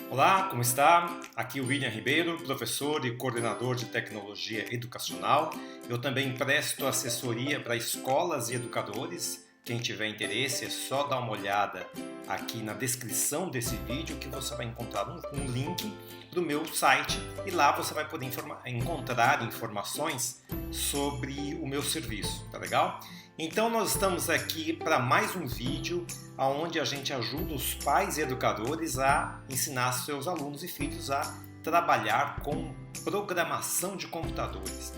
Olá, como está? Aqui é o William Ribeiro, professor e coordenador de tecnologia educacional. Eu também presto assessoria para escolas e educadores. Quem tiver interesse é só dar uma olhada aqui na descrição desse vídeo que você vai encontrar um link para o meu site e lá você vai poder encontrar informações sobre o meu serviço, tá legal? Então nós estamos aqui para mais um vídeo onde a gente ajuda os pais e educadores a ensinar seus alunos e filhos a trabalhar com programação de computadores.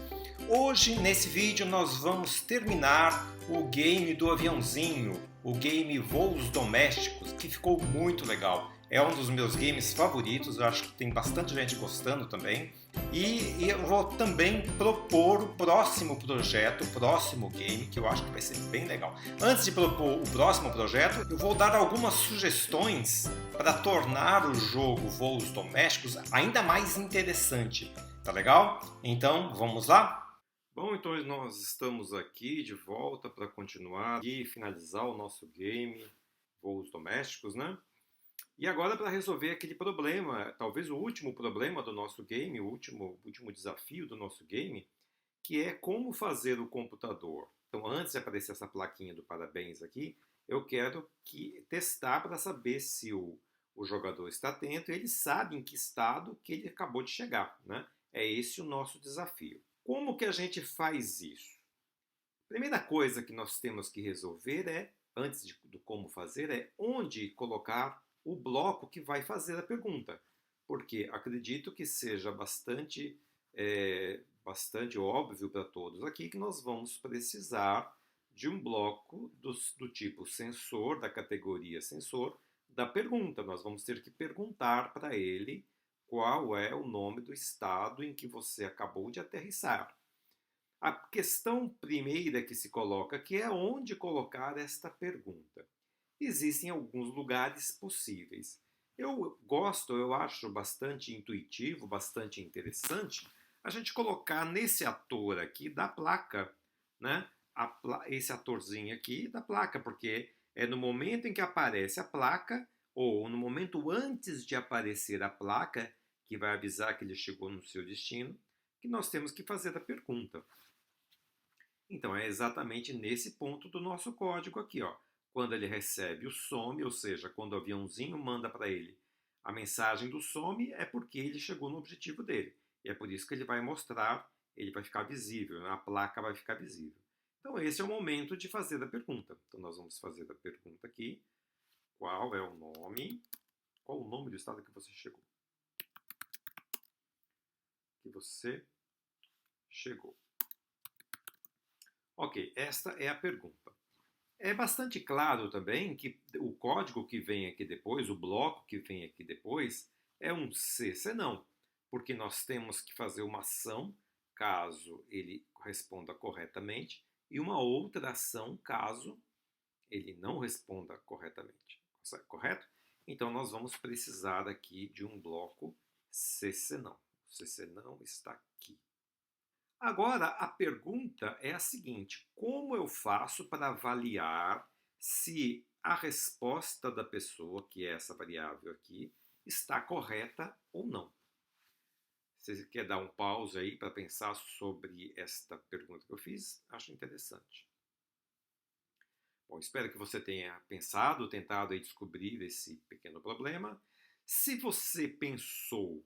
Hoje, nesse vídeo, nós vamos terminar o game do aviãozinho, o game Voos Domésticos, que ficou muito legal. É um dos meus games favoritos, eu acho que tem bastante gente gostando também. E eu vou também propor o próximo projeto, o próximo game, que eu acho que vai ser bem legal. Antes de propor o próximo projeto, eu vou dar algumas sugestões para tornar o jogo Voos Domésticos ainda mais interessante. Tá legal? Então, vamos lá? Bom, então nós estamos aqui de volta para continuar e finalizar o nosso game Voos Domésticos, né? E agora para resolver aquele problema, talvez o último problema do nosso game, o último desafio do nosso game, que é como fazer o computador. Então, antes de aparecer essa plaquinha do parabéns aqui, eu quero testar para saber se o jogador está atento e ele sabe em que estado que ele acabou de chegar, né? É esse o nosso desafio. Como que a gente faz isso? A primeira coisa que nós temos que resolver antes do como fazer, é onde colocar o bloco que vai fazer a pergunta. Porque acredito que seja bastante óbvio para todos aqui que nós vamos precisar de um bloco do tipo sensor, da categoria sensor, da pergunta. Nós vamos ter que perguntar para ele qual é o nome do estado em que você acabou de aterrissar. A questão primeira que se coloca aqui é onde colocar esta pergunta. Existem alguns lugares possíveis. Eu acho bastante intuitivo, bastante interessante a gente colocar nesse ator aqui da placa, né? Esse atorzinho aqui da placa, porque é no momento em que aparece a placa, ou no momento antes de aparecer a placa, que vai avisar que ele chegou no seu destino, que nós temos que fazer a pergunta. Então é exatamente nesse ponto do nosso código aqui, ó. Quando ele recebe o some, ou seja, quando o aviãozinho manda para ele a mensagem do some, é porque ele chegou no objetivo dele. E é por isso que ele vai mostrar, ele vai ficar visível, né? A placa vai ficar visível. Então esse é o momento de fazer a pergunta. Então nós vamos fazer a pergunta aqui. Qual é o nome? Qual o nome do estado que você chegou? Que você chegou. Ok, esta é a pergunta. É bastante claro também que o código que vem aqui depois, o bloco que vem aqui depois, é um se senão, porque nós temos que fazer uma ação caso ele responda corretamente e uma outra ação caso ele não responda corretamente. Correto? Então nós vamos precisar aqui de um bloco se senão. O se senão está aqui. Agora, a pergunta é a seguinte: como eu faço para avaliar se a resposta da pessoa, que é essa variável aqui, está correta ou não? Você quer dar um pause aí para pensar sobre esta pergunta que eu fiz? Acho interessante. Bom, espero que você tenha pensado, tentado aí descobrir esse pequeno problema. Se você pensou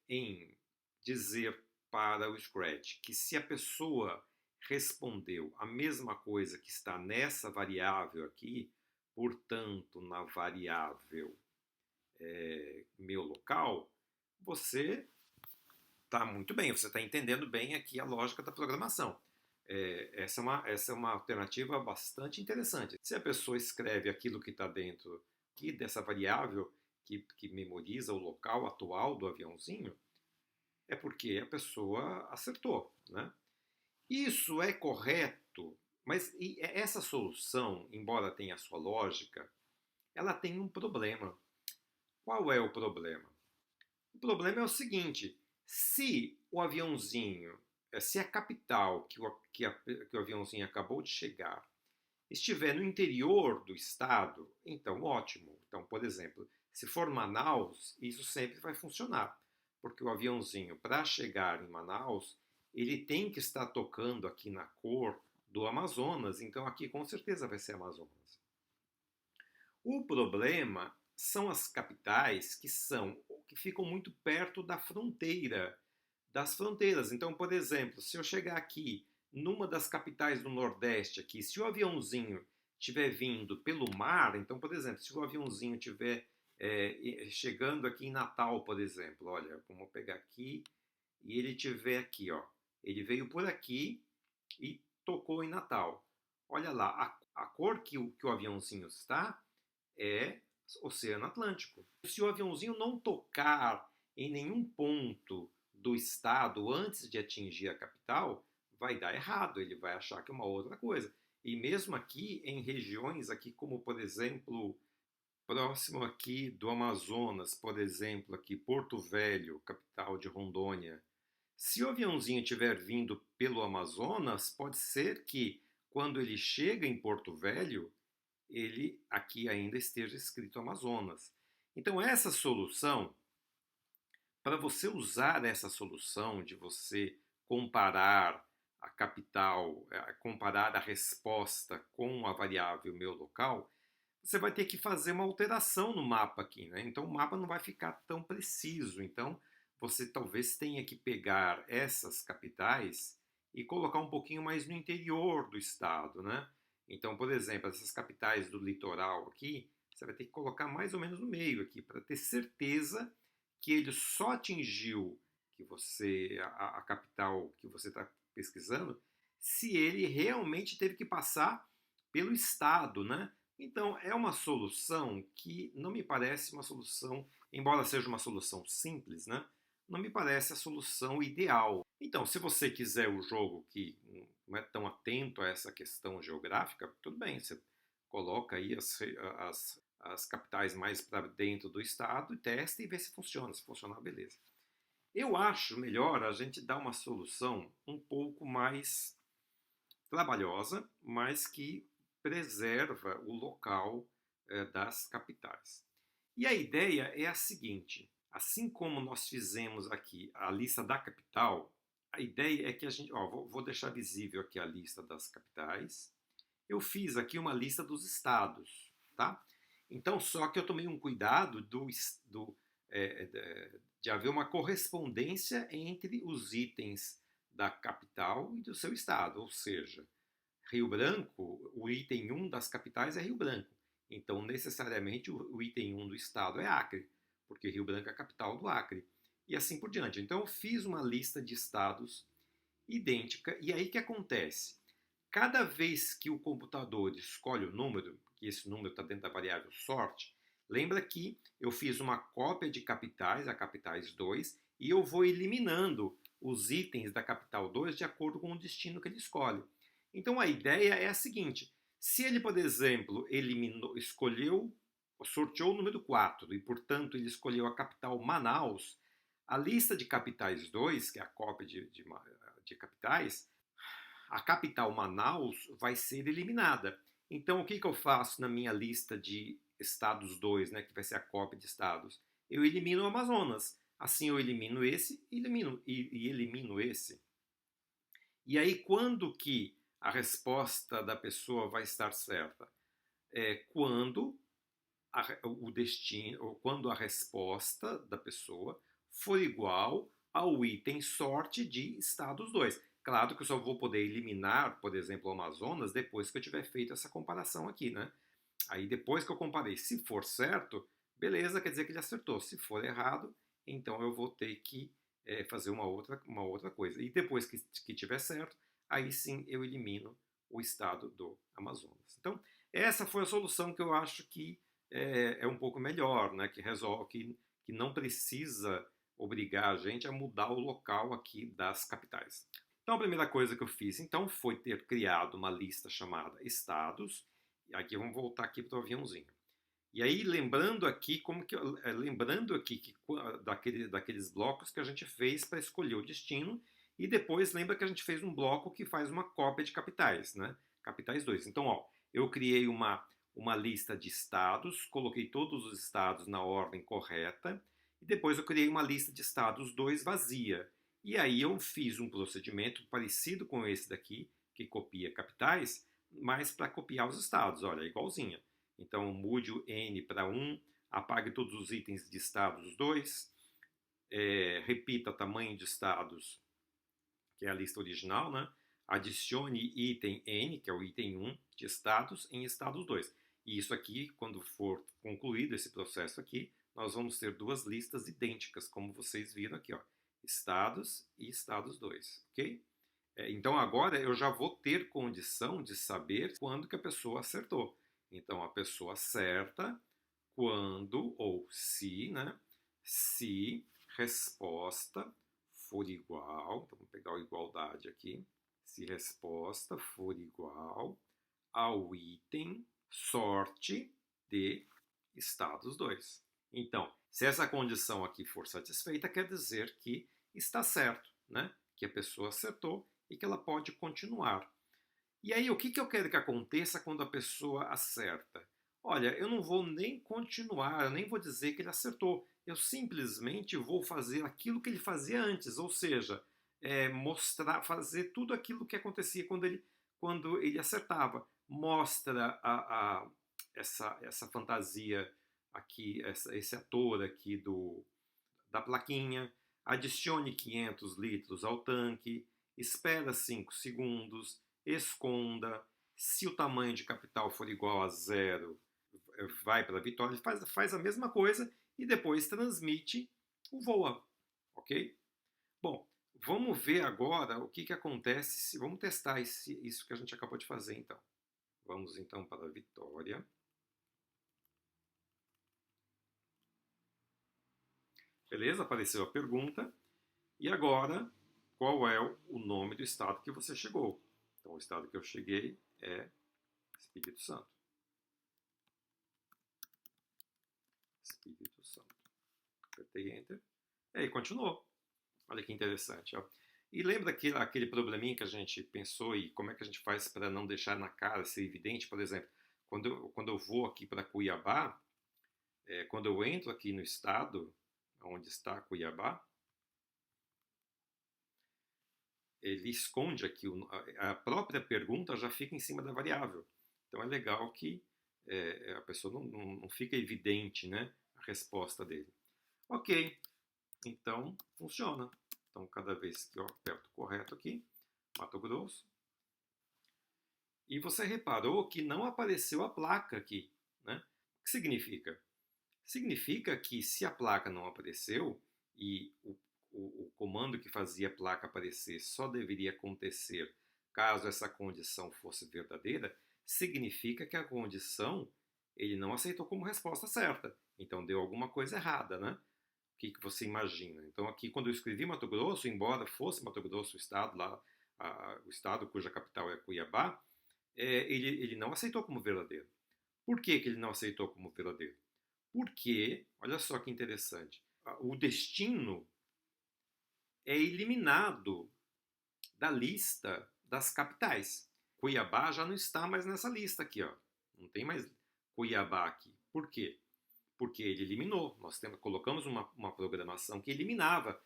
em dizer para o Scratch que se a pessoa respondeu a mesma coisa que está nessa variável aqui, portanto, na variável meu local, você está muito bem, você está entendendo bem aqui a lógica da programação. Essa é uma alternativa bastante interessante. Se a pessoa escreve aquilo que está dentro aqui dessa variável que memoriza o local atual do aviãozinho, é porque a pessoa acertou, né? Isso é correto, mas essa solução, embora tenha a sua lógica, ela tem um problema. Qual é o problema? O problema é o seguinte: se o aviãozinho, se a capital que o aviãozinho acabou de chegar estiver no interior do estado, então ótimo. Então, por exemplo, Se for Manaus, isso sempre vai funcionar, porque o aviãozinho, para chegar em Manaus, ele tem que estar tocando aqui na cor do Amazonas, então aqui com certeza vai ser Amazonas. O problema são as capitais que ficam muito perto da fronteira, das fronteiras. Então, por exemplo, se eu chegar aqui numa das capitais do Nordeste aqui, se o aviãozinho estiver vindo pelo mar, então, por exemplo, se o aviãozinho estiver chegando aqui em Natal, por exemplo, olha, vamos pegar aqui e ele estiver aqui, ó, ele veio por aqui e tocou em Natal. Olha lá, a cor que o aviãozinho está é Oceano Atlântico. Se o aviãozinho não tocar em nenhum ponto do estado antes de atingir a capital, vai dar errado, ele vai achar que é uma outra coisa. E mesmo aqui em regiões aqui como, por exemplo, próximo aqui do Amazonas, por exemplo, aqui Porto Velho, capital de Rondônia, se o aviãozinho estiver vindo pelo Amazonas, pode ser que quando ele chega em Porto Velho, ele aqui ainda esteja escrito Amazonas. Então essa solução, para você usar essa solução de você comparar a capital, comparar a resposta com a variável meu local, você vai ter que fazer uma alteração no mapa aqui, né? Então o mapa não vai ficar tão preciso. Então você talvez tenha que pegar essas capitais e colocar um pouquinho mais no interior do estado, né? Então, por exemplo, essas capitais do litoral aqui, você vai ter que colocar mais ou menos no meio aqui para ter certeza que ele só atingiu que você a capital que você está pesquisando, se ele realmente teve que passar pelo estado, né? Então, é uma solução que não me parece uma solução, embora seja uma solução simples, né? Não me parece a solução ideal. Então, se você quiser o jogo que não é tão atento a essa questão geográfica, tudo bem, você coloca aí as capitais mais para dentro do estado e testa e vê se funciona. Se funcionar, beleza. Eu acho melhor a gente dar uma solução um pouco mais trabalhosa, mas que preserva o local das capitais. E a ideia é a seguinte: assim como nós fizemos aqui a lista da capital, a ideia é que a gente, vou deixar visível aqui a lista das capitais. Eu fiz aqui uma lista dos estados, tá? Então, só que eu tomei um cuidado de haver uma correspondência entre os itens da capital e do seu estado, ou seja, Rio Branco, o item 1 das capitais é Rio Branco. Então, necessariamente, o item 1 do estado é Acre, porque Rio Branco é a capital do Acre. E assim por diante. Então, eu fiz uma lista de estados idêntica. E aí o que acontece? Cada vez que o computador escolhe o número, que esse número está dentro da variável sorte, lembra que eu fiz uma cópia de capitais, a capitais 2, e eu vou eliminando os itens da capital 2 de acordo com o destino que ele escolhe. Então a ideia é a seguinte: se ele, por exemplo, sorteou o número 4 e, portanto, ele escolheu a capital Manaus, a lista de capitais 2, que é a cópia de capitais, a capital Manaus vai ser eliminada. Então o que eu faço na minha lista de estados 2, né, que vai ser a cópia de estados? Eu elimino o Amazonas. Assim eu elimino esse e elimino esse. E aí quando que a resposta da pessoa vai estar certa? Quando o destino, ou quando a resposta da pessoa for igual ao item sorte de estados 2. Claro que eu só vou poder eliminar, por exemplo, o Amazonas depois que eu tiver feito essa comparação aqui, né? Aí depois que eu comparei, se for certo, beleza, quer dizer que ele acertou. Se for errado, então eu vou ter que fazer uma outra coisa. E depois que tiver certo, aí sim eu elimino o estado do Amazonas. Então, essa foi a solução que eu acho que é um pouco melhor, né? Que resolve, que não precisa obrigar a gente a mudar o local aqui das capitais. Então a primeira coisa que eu fiz então foi ter criado uma lista chamada estados. E aqui vamos voltar aqui para o aviãozinho. E aí lembrando aqui daqueles blocos que a gente fez para escolher o destino, e depois lembra que a gente fez um bloco que faz uma cópia de capitais, né? Capitais 2. Então, ó, eu criei uma uma lista de estados, coloquei todos os estados na ordem correta, e depois eu criei uma lista de estados 2 vazia. E aí eu fiz um procedimento parecido com esse daqui, que copia capitais, mas para copiar os estados, olha, é igualzinha. Então mude o N para 1, apague todos os itens de estados 2, repita tamanho de estados, que é a lista original, né? Adicione item N, que é o item 1 de estados, em estados 2. E isso aqui, quando for concluído esse processo aqui, nós vamos ter duas listas idênticas, como vocês viram aqui, ó, estados e estados 2, ok? Então agora eu já vou ter condição de saber quando que a pessoa acertou. Então a pessoa acerta quando ou se, né? Se resposta for igual, então vamos pegar a igualdade aqui, se resposta for igual ao item sorte de estados 2. Então, se essa condição aqui for satisfeita, quer dizer que está certo, né? Que a pessoa acertou e que ela pode continuar. E aí, o que eu quero que aconteça quando a pessoa acerta? Olha, eu não vou nem continuar, eu nem vou dizer que ele acertou. Eu simplesmente vou fazer aquilo que ele fazia antes, ou seja, mostrar, fazer tudo aquilo que acontecia quando ele acertava. Mostra essa fantasia aqui, esse ator aqui da plaquinha, adicione 500 litros ao tanque, espera 5 segundos, esconda, se o tamanho de capital for igual a 0, vai para a vitória, faz a mesma coisa e depois transmite o voa, ok? Bom, vamos ver agora o que acontece, vamos testar isso que a gente acabou de fazer então. Vamos então para a vitória. Beleza? Apareceu a pergunta. E agora, qual é o nome do estado que você chegou? Então, o estado que eu cheguei é Espírito Santo. Espírito Santo. Apertei Enter. E aí, continuou. Olha que interessante. Ó. E lembra aquele probleminha que a gente pensou e como é que a gente faz para não deixar na cara, ser evidente? Por exemplo, quando eu vou aqui para Cuiabá, quando eu entro aqui no estado, onde está Cuiabá, ele esconde aqui, a própria pergunta já fica em cima da variável. Então é legal que a pessoa não fica evidente, né, a resposta dele. Ok, então funciona. Então cada vez que eu aperto correto aqui, Mato Grosso, e você reparou que não apareceu a placa aqui, né? O que significa? Significa que se a placa não apareceu e o comando que fazia a placa aparecer só deveria acontecer caso essa condição fosse verdadeira, significa que a condição ele não aceitou como resposta certa. Então deu alguma coisa errada, né? O que você imagina? Então aqui quando eu escrevi Mato Grosso, embora fosse Mato Grosso o estado lá, o estado cuja capital é Cuiabá, ele não aceitou como verdadeiro. Por que ele não aceitou como verdadeiro? Porque, olha só que interessante, o destino é eliminado da lista das capitais. Cuiabá já não está mais nessa lista aqui, ó. Não tem mais Cuiabá aqui. Por quê? Porque ele eliminou. Nós colocamos uma programação que eliminava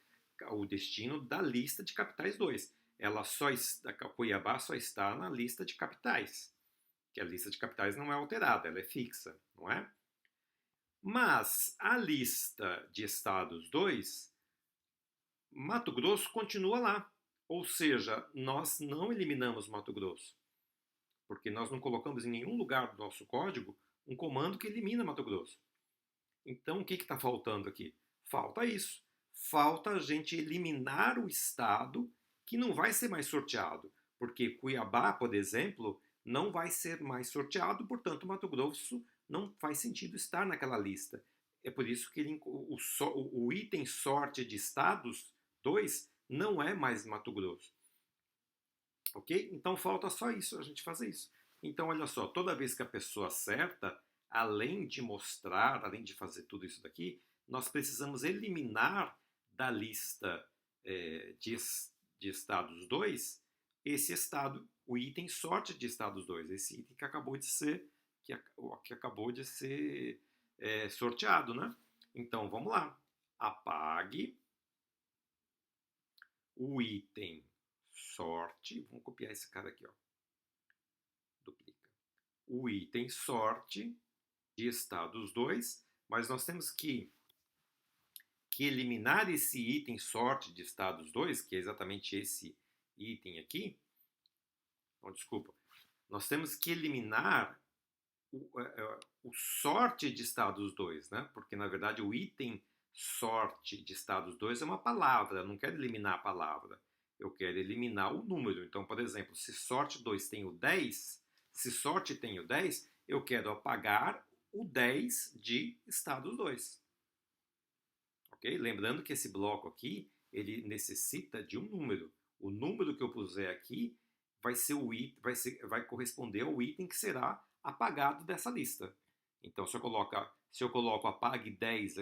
o destino da lista de capitais 2. Cuiabá só está na lista de capitais. Que a lista de capitais não é alterada, ela é fixa, não é? Mas a lista de estados 2, Mato Grosso continua lá. Ou seja, nós não eliminamos Mato Grosso. Porque nós não colocamos em nenhum lugar do nosso código um comando que elimina Mato Grosso. Então, o que está faltando aqui? Falta isso. Falta a gente eliminar o estado que não vai ser mais sorteado. Porque Cuiabá, por exemplo, não vai ser mais sorteado, portanto, Mato Grosso não faz sentido estar naquela lista. É por isso que o item sorte de estados 2 não é mais Mato Grosso. Ok? Então falta só isso, a gente fazer isso. Então, olha só, toda vez que a pessoa acerta, além de mostrar, além de fazer tudo isso daqui, nós precisamos eliminar da lista de estados 2 esse estado, o item sorte de estados 2, esse item que acabou de ser que acabou de ser sorteado, né? Então, vamos lá. Apague o item sorte. Vamos copiar esse cara aqui, ó. Duplica. O item sorte de estados 2, mas nós temos que eliminar esse item sorte de estados 2, que é exatamente esse item aqui. Não, desculpa. Nós temos que eliminar o sorte de estados 2, né? Porque, na verdade, o item sorte de estados 2 é uma palavra. Eu não quero eliminar a palavra. Eu quero eliminar o número. Então, por exemplo, se sorte 2 tem o 10, se sorte tem o 10, eu quero apagar o 10 de estados 2. Ok? Lembrando que esse bloco aqui, ele necessita de um número. O número que eu puser aqui vai corresponder ao item que será apagado dessa lista. Então, se eu coloco apague 10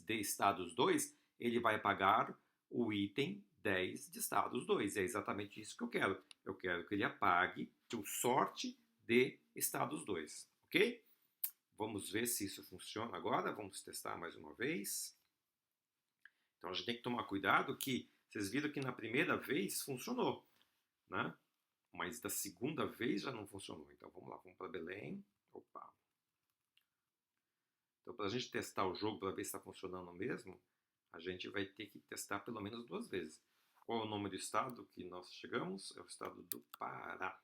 de estados 2, ele vai apagar o item 10 de estados 2. É exatamente isso que eu quero. Eu quero que ele apague o sorte de estados 2. Ok? Vamos ver se isso funciona agora. Vamos testar mais uma vez. Então, a gente tem que tomar cuidado que vocês viram que na primeira vez funcionou, né? Mas da segunda vez já não funcionou. Então, vamos lá. Vamos para Belém. Opa. Então, para a gente testar o jogo, para ver se está funcionando mesmo, a gente vai ter que testar pelo menos 2 vezes. Qual é o nome do estado que nós chegamos? É o estado do Pará.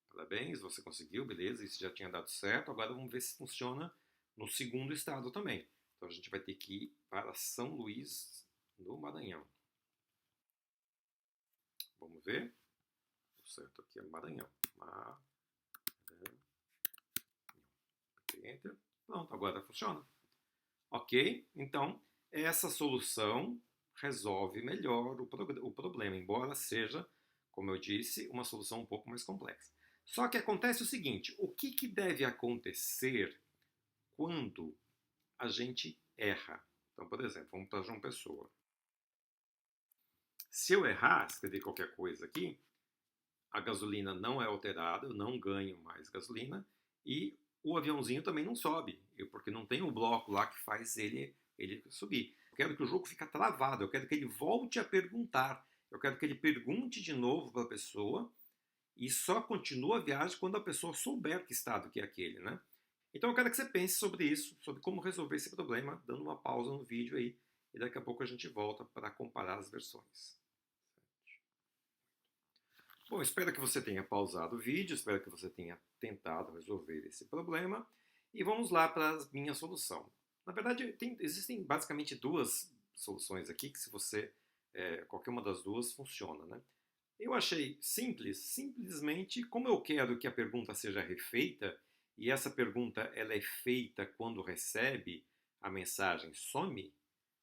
Parabéns, você conseguiu, beleza, isso já tinha dado certo. Agora vamos ver se funciona no segundo estado também. Então a gente vai ter que ir para São Luís, no Maranhão. Vamos ver. O certo aqui é Maranhão. Maranhão. Enter. Pronto, agora funciona. Ok? Então, essa solução resolve melhor o problema, embora seja, como eu disse, uma solução um pouco mais complexa. Só que acontece o seguinte, o que deve acontecer quando a gente erra? Então, por exemplo, vamos para João Pessoa. Se eu errar, escrever qualquer coisa aqui, a gasolina não é alterada, eu não ganho mais gasolina e o aviãozinho também não sobe, porque não tem o bloco lá que faz ele subir. Eu quero que o jogo fique travado, eu quero que ele volte a perguntar, eu quero que ele pergunte de novo para a pessoa e só continua a viagem quando a pessoa souber que estado que é aquele, né? Então eu quero que você pense sobre isso, sobre como resolver esse problema, dando uma pausa no vídeo aí, e daqui a pouco a gente volta para comparar as versões. Bom, espero que você tenha pausado o vídeo, espero que você tenha tentado resolver esse problema, e vamos lá para a minha solução. Na verdade, existem basicamente 2 soluções aqui, que se você, qualquer uma das duas funciona, né? Eu achei simples, simplesmente como eu quero que a pergunta seja refeita, e essa pergunta ela é feita quando recebe a mensagem some,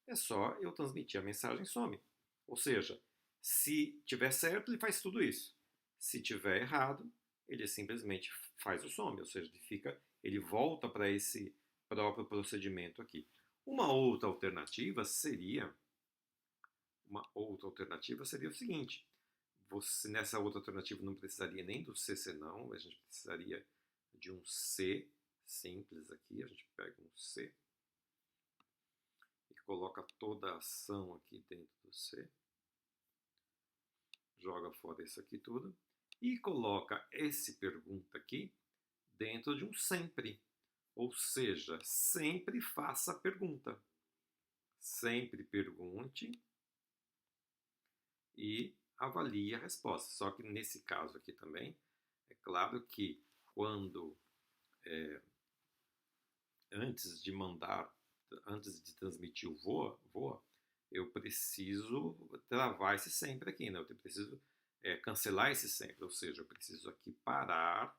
é só eu transmitir a mensagem some. Ou seja, se tiver certo, ele faz tudo isso. Se tiver errado, ele simplesmente faz o some, ou seja, ele volta para esse próprio procedimento aqui. Uma outra alternativa seria o seguinte: você nessa outra alternativa não precisaria nem do C senão, a gente precisaria de um C simples aqui, a gente pega um C e coloca toda a ação aqui dentro do C, joga fora isso aqui tudo e coloca esse pergunta aqui dentro de um sempre, ou seja, sempre faça a pergunta, sempre pergunte e avalie a resposta. Só que nesse caso aqui também, é claro que quando antes de transmitir o voa, eu preciso travar esse sempre aqui, né? Eu preciso cancelar esse sempre, ou seja, eu preciso aqui parar,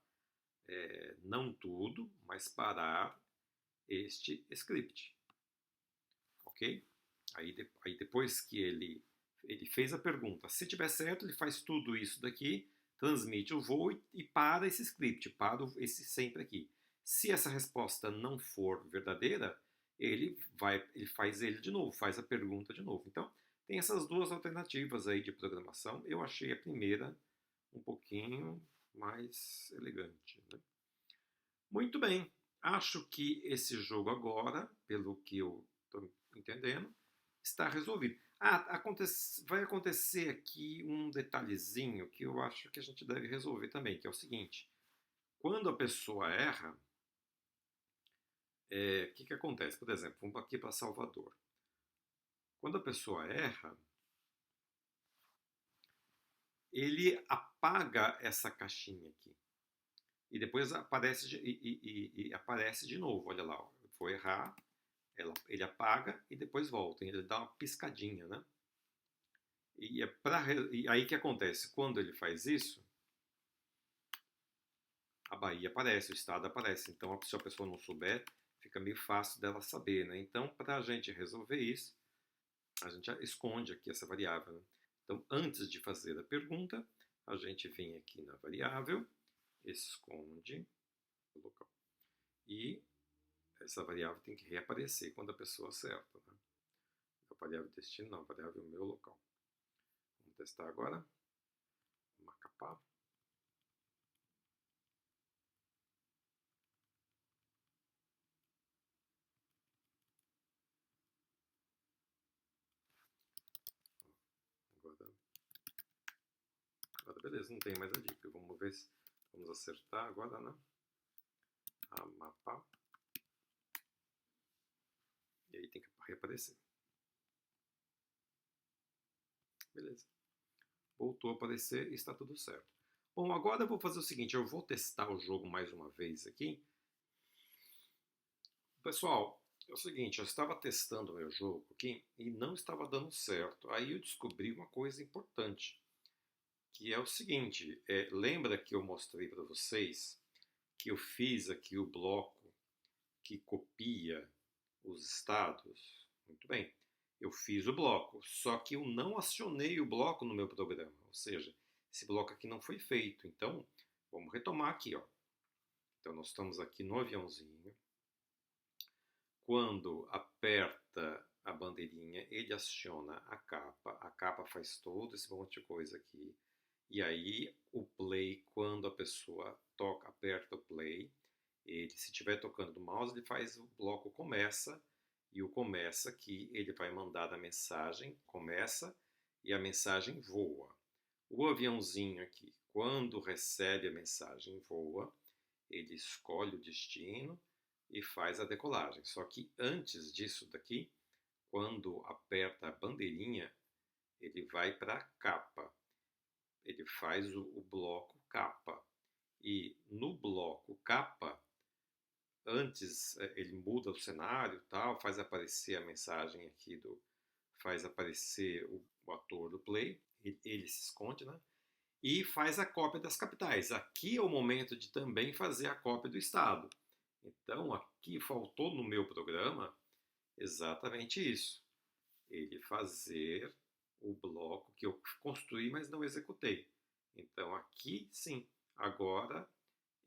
não tudo, mas parar este script, ok? Aí depois que ele fez a pergunta, se tiver certo, ele faz tudo isso daqui, transmite o voo e para esse script, para esse sempre aqui. Se essa resposta não for verdadeira, ele faz ele de novo, faz a pergunta de novo. Então, tem essas 2 alternativas aí de programação. Eu achei a primeira um pouquinho mais elegante, né? Muito bem, acho que esse jogo agora, pelo que eu estou entendendo, está resolvido. Vai acontecer aqui um detalhezinho que eu acho que a gente deve resolver também, que é o seguinte: quando a pessoa erra, o que acontece? Por exemplo, vamos aqui para Salvador. Quando a pessoa erra, ele apaga essa caixinha aqui. E depois aparece e aparece de novo. Olha lá, foi errar, ele apaga e depois volta. Ele dá uma piscadinha, né? E aí que acontece? Quando ele faz isso, a Bahia aparece, o estado aparece. Então, se a pessoa não souber, fica meio fácil dela saber, né? Então, para a gente resolver isso, a gente esconde aqui essa variável, né? Então, antes de fazer a pergunta, a gente vem aqui na variável, esconde o local. E essa variável tem que reaparecer quando a pessoa acerta, né? A variável destino não, a variável meu local. Vamos testar agora. Macapá. Agora beleza, não tem mais a dica. Vamos ver se vamos acertar agora, né? Amapá. E aí tem que reaparecer. Beleza. Voltou a aparecer e está tudo certo. Bom, agora eu vou fazer o seguinte, eu vou testar o jogo mais uma vez aqui. Pessoal, é o seguinte, eu estava testando o meu jogo aqui e não estava dando certo. Aí eu descobri uma coisa importante, que é o seguinte, lembra que eu mostrei para vocês que eu fiz aqui o bloco que copia os estados? Muito bem, eu fiz o bloco, só que eu não acionei o bloco no meu programa, ou seja, esse bloco aqui não foi feito. Então, vamos retomar aqui, ó. Então, nós estamos aqui no aviãozinho. Quando aperta a bandeirinha, ele aciona a capa faz todo esse monte de coisa aqui. E aí, o play, quando a pessoa toca, aperta o play, ele, se estiver tocando no mouse, ele faz o bloco começa, e o começa aqui, ele vai mandar a mensagem, começa, e a mensagem voa. O aviãozinho aqui, quando recebe a mensagem voa, ele escolhe o destino e faz a decolagem. Só que antes disso daqui, quando aperta a bandeirinha, ele vai para a capa. Ele faz o bloco capa. E no bloco capa, antes ele muda o cenário, tal, faz aparecer a mensagem aqui faz aparecer o ator do play, ele se esconde, né? E faz a cópia das capitais. Aqui é o momento de também fazer a cópia do estado. Então, aqui faltou no meu programa exatamente isso. Ele fazer o bloco que eu construí, mas não executei. Então, aqui sim, agora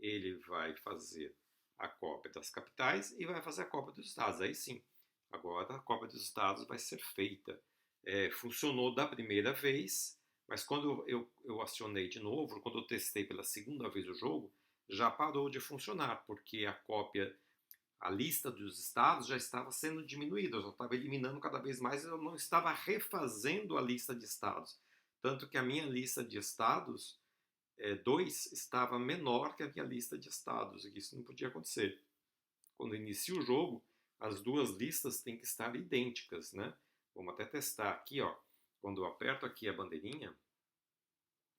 ele vai fazer a cópia das capitais e vai fazer a cópia dos estados. Aí sim, agora a cópia dos estados vai ser feita. Funcionou da primeira vez, mas quando eu acionei de novo, quando eu testei pela segunda vez o jogo, já parou de funcionar, porque a lista dos estados já estava sendo diminuída, eu já estava eliminando cada vez mais, eu não estava refazendo a lista de estados. Tanto que a minha lista de estados 2 estava menor que a minha lista de estados, e isso não podia acontecer. Quando inicia o jogo, as duas listas têm que estar idênticas, né? Vamos até testar aqui, ó. Quando eu aperto aqui a bandeirinha,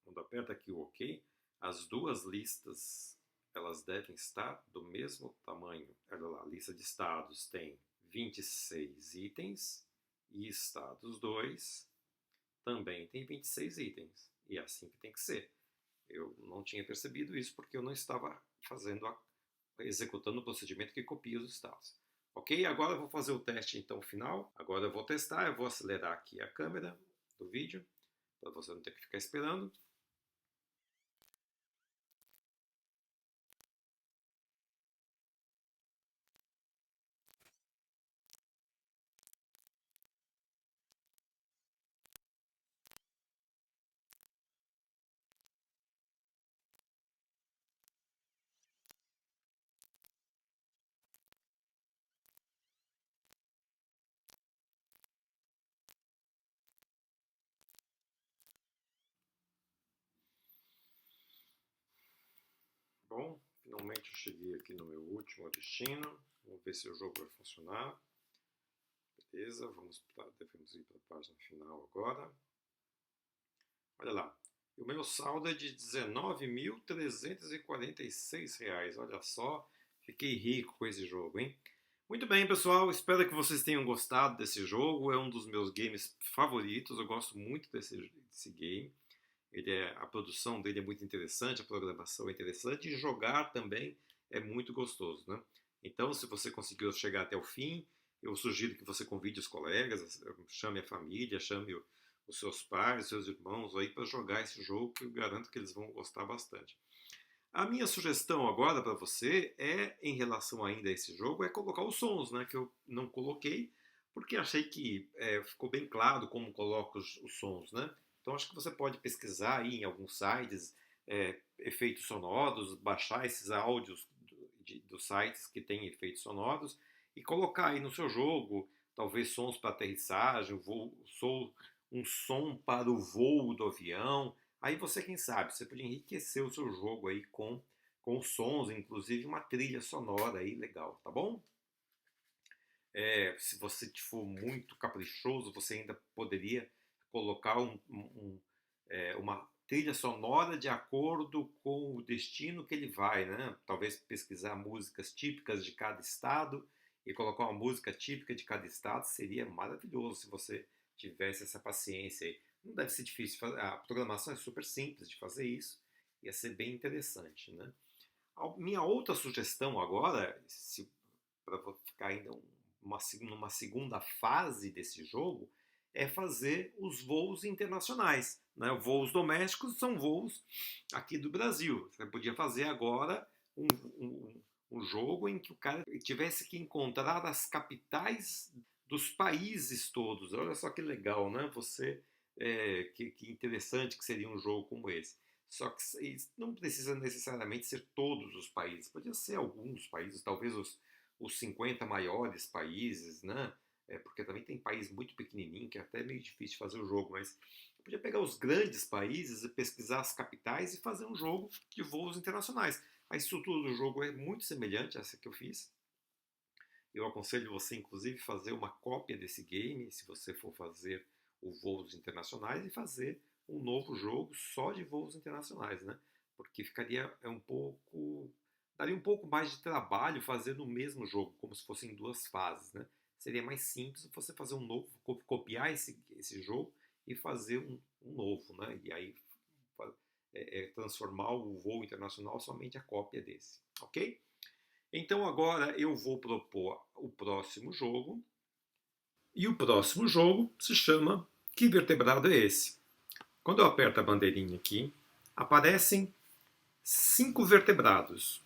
quando eu aperto aqui o OK, as duas listas elas devem estar do mesmo tamanho. Olha lá, a lista de estados tem 26 itens e estados 2 também tem 26 itens. E é assim que tem que ser. Eu não tinha percebido isso porque eu não estava executando o procedimento que copia os estados. Ok? Agora eu vou fazer o teste então final. Agora eu vou testar, eu vou acelerar aqui a câmera do vídeo para você não ter que ficar esperando. cheguei aqui no meu último destino. Vamos ver se o jogo vai funcionar. Beleza, devemos ir para a página final agora. Olha lá, o meu saldo é de R$ 19.346. Olha só, fiquei rico com esse jogo, hein? Muito bem, pessoal, espero que vocês tenham gostado desse jogo. É um dos meus games favoritos, eu gosto muito desse game. A produção dele é muito interessante, a programação é interessante e jogar também é muito gostoso, né? Então, se você conseguiu chegar até o fim, eu sugiro que você convide os colegas, chame a família, chame os seus pais, os seus irmãos aí para jogar esse jogo, que eu garanto que eles vão gostar bastante. A minha sugestão agora para você em relação ainda a esse jogo, é colocar os sons, né? Que eu não coloquei, porque achei que ficou bem claro como coloco os sons, né? Então acho que você pode pesquisar aí em alguns sites efeitos sonoros, baixar esses áudios dos sites que têm efeitos sonoros e colocar aí no seu jogo, talvez sons para aterrissagem, um som para o voo do avião. Aí você, quem sabe, você pode enriquecer o seu jogo aí com sons, inclusive uma trilha sonora aí legal, tá bom? Se você for muito caprichoso, você ainda poderia colocar uma trilha sonora de acordo com o destino que ele vai, né? Talvez pesquisar músicas típicas de cada estado e colocar uma música típica de cada estado seria maravilhoso se você tivesse essa paciência aí. Não deve ser difícil, a programação é super simples de fazer isso, ia ser bem interessante, né? A minha outra sugestão agora, para ficar ainda numa segunda fase desse jogo, é fazer os voos internacionais, né? Voos domésticos são voos aqui do Brasil. Você podia fazer agora um jogo em que o cara tivesse que encontrar as capitais dos países todos. Olha só que legal, né? Que interessante que seria um jogo como esse. Só que não precisa necessariamente ser todos os países. Podia ser alguns países, talvez os 50 maiores países, né? Porque também tem país muito pequenininho que é até meio difícil fazer o jogo, mas podia pegar os grandes países e pesquisar as capitais e fazer um jogo de voos internacionais. A estrutura do jogo é muito semelhante a essa que eu fiz. Eu aconselho você, inclusive, fazer uma cópia desse game, se você for fazer o voos internacionais, e fazer um novo jogo só de voos internacionais, né? Porque daria um pouco mais de trabalho fazer no mesmo jogo, como se fossem duas fases, né? Seria mais simples você fazer um novo, copiar esse jogo e fazer um novo, né? E aí transformar o voo internacional somente a cópia desse, ok? Então agora eu vou propor o próximo jogo. E o próximo jogo se chama Que Vertebrado é Esse? Quando eu aperto a bandeirinha aqui, aparecem 5 vertebrados.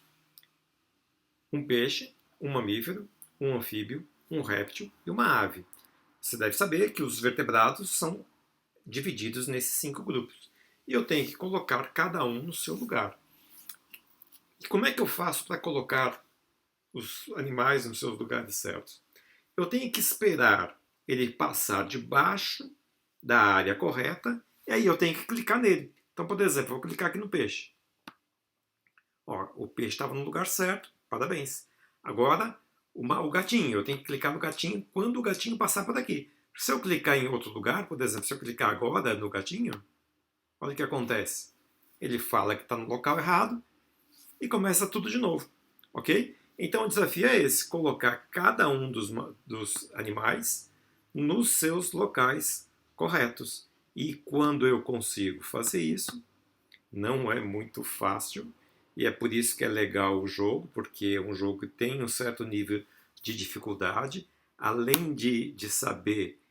Um peixe, um mamífero, um anfíbio, um réptil e uma ave. Você deve saber que os vertebrados são divididos nesses 5 grupos. E eu tenho que colocar cada um no seu lugar. E como é que eu faço para colocar os animais nos seus lugares certos? Eu tenho que esperar ele passar debaixo da área correta e aí eu tenho que clicar nele. Então, por exemplo, eu vou clicar aqui no peixe. Ó, o peixe estava no lugar certo, parabéns. Agora, o gatinho, eu tenho que clicar no gatinho quando o gatinho passar por aqui. Se eu clicar em outro lugar, por exemplo, se eu clicar agora no gatinho, olha o que acontece. Ele fala que está no local errado e começa tudo de novo, ok? Então o desafio é esse, colocar cada um dos animais nos seus locais corretos. E quando eu consigo fazer isso, não é muito fácil, e é por isso que é legal o jogo, porque é um jogo que tem um certo nível de dificuldade, além de saber,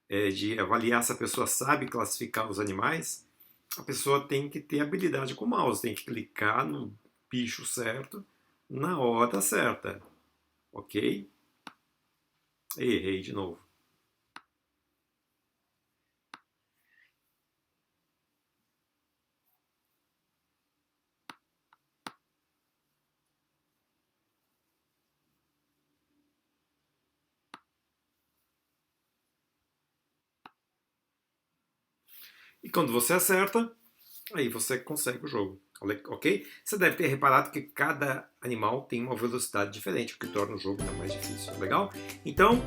de avaliar se a pessoa sabe classificar os animais, a pessoa tem que ter habilidade com o mouse, tem que clicar no bicho certo na hora certa, ok? Errei de novo. E quando você acerta, aí você consegue o jogo. ok? Você deve ter reparado que cada animal tem uma velocidade diferente, o que torna o jogo ainda mais difícil, legal? Então,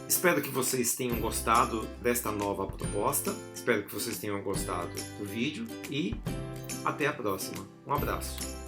espero que vocês tenham gostado desta nova proposta, espero que vocês tenham gostado do vídeo e até a próxima. Um abraço!